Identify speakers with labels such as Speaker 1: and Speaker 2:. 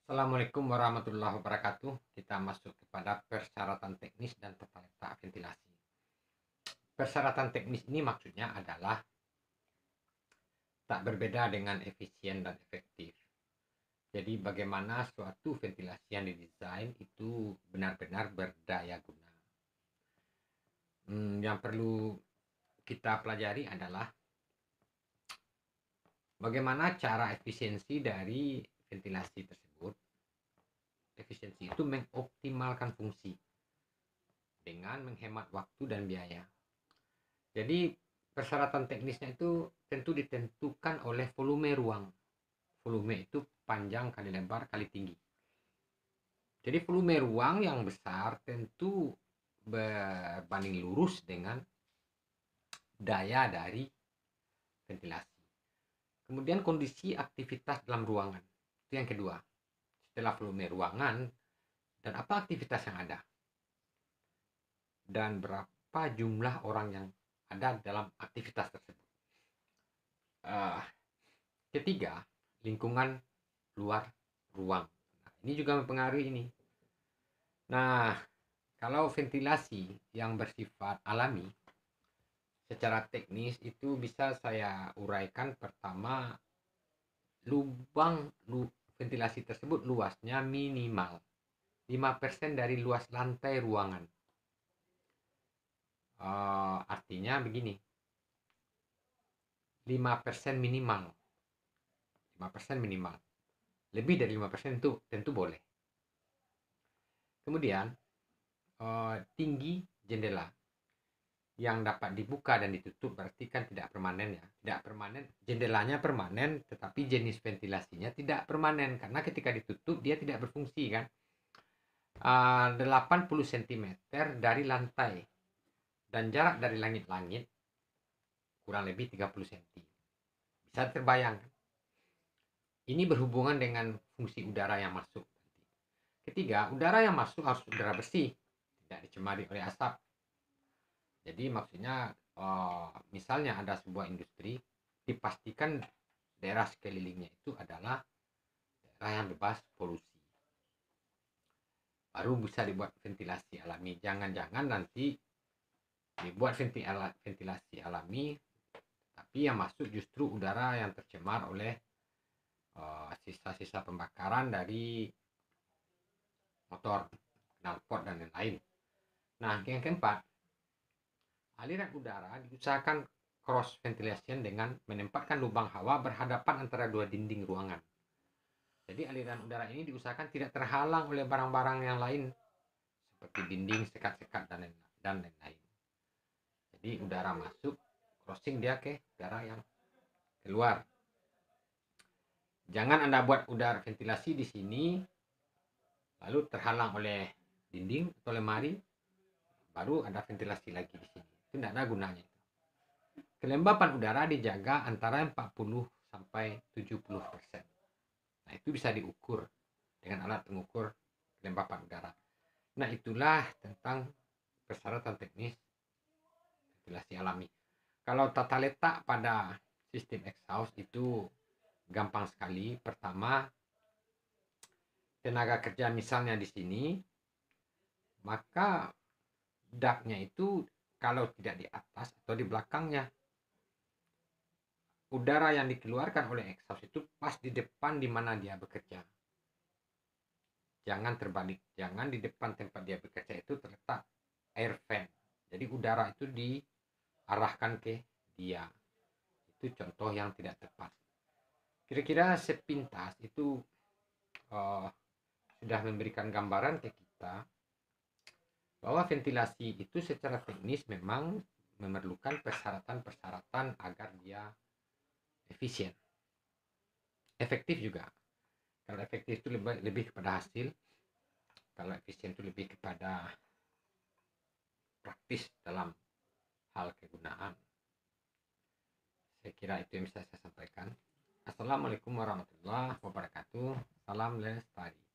Speaker 1: Assalamualaikum warahmatullahi wabarakatuh. Kita masuk kepada persyaratan teknis dan tata letak ventilasi. Persyaratan teknis ini maksudnya adalah tak berbeda dengan efisien dan efektif. Jadi bagaimana suatu ventilasi yang didesain itu benar-benar berdaya guna. Yang perlu kita pelajari adalah bagaimana cara efisiensi dari ventilasi tersebut. Efisiensi itu mengoptimalkan fungsi dengan menghemat waktu dan biaya. Jadi persyaratan teknisnya itu tentu ditentukan oleh volume ruang. Volume itu panjang kali lebar kali tinggi. Jadi volume ruang yang besar tentu berbanding lurus dengan daya dari ventilasi. Kemudian kondisi aktivitas dalam ruangan. Itu yang kedua. Setelah volume ruangan dan apa aktivitas yang ada. Dan berapa jumlah orang yang ada dalam aktivitas tersebut. Ketiga, lingkungan luar ruang. Nah, ini juga mempengaruhi ini. Nah, kalau ventilasi yang bersifat alami, secara teknis itu bisa saya uraikan. Pertama, lubang ventilasi tersebut luasnya minimal 5% dari luas lantai ruangan. Artinya begini, 5% minimal. 5% minimal. Lebih dari 5% itu tentu boleh. Kemudian tinggi jendela yang dapat dibuka dan ditutup berarti kan tidak permanen ya. Tidak permanen, jendelanya permanen tetapi jenis ventilasinya tidak permanen karena ketika ditutup dia tidak berfungsi kan. 80 cm dari lantai dan jarak dari langit-langit kurang lebih 30 cm. Bisa terbayangkan. Ini berhubungan dengan fungsi udara yang masuk. Ketiga, udara yang masuk harus udara bersih, tidak dicemari oleh asap. Jadi maksudnya misalnya ada sebuah industri, dipastikan daerah sekelilingnya itu adalah daerah yang bebas polusi. Baru bisa dibuat ventilasi alami. Jangan-jangan nanti dibuat ventilasi alami, tapi yang masuk justru udara yang tercemar oleh sisa-sisa pembakaran dari motor, knalpot dan lain-lain. Nah, yang keempat, aliran udara diusahakan cross ventilation dengan menempatkan lubang hawa berhadapan antara dua dinding ruangan. Jadi aliran udara ini diusahakan tidak terhalang oleh barang-barang yang lain seperti dinding, sekat-sekat dan lain-lain. Jadi udara masuk, crossing dia ke udara yang keluar. Jangan Anda buat udara ventilasi di sini lalu terhalang oleh dinding atau lemari, baru ada ventilasi lagi di sini. Itu tidak ada gunanya. Kelembapan udara dijaga antara 40 sampai 70%. Nah, itu bisa diukur dengan alat pengukur kelembapan udara. Nah, itulah tentang persyaratan teknis ventilasi alami. Kalau tata letak pada sistem exhaust itu gampang sekali. Pertama, tenaga kerja misalnya di sini, maka ductnya itu kalau tidak di atas atau di belakangnya, udara yang dikeluarkan oleh exhaust itu pas di depan di mana dia bekerja. Jangan terbalik, jangan di depan tempat dia bekerja itu terletak air vent. Jadi udara itu diarahkan ke dia. Itu contoh yang tidak tepat. Kira-kira sepintas itu sudah memberikan gambaran ke kita bahwa ventilasi itu secara teknis memang memerlukan persyaratan-persyaratan agar dia efisien, efektif juga. Kalau efektif itu lebih kepada hasil, kalau efisien itu lebih kepada praktis dalam hal kegunaan. Saya kira itu yang bisa saya sampaikan. Assalamualaikum warahmatullahi wabarakatuh. Salam lestari.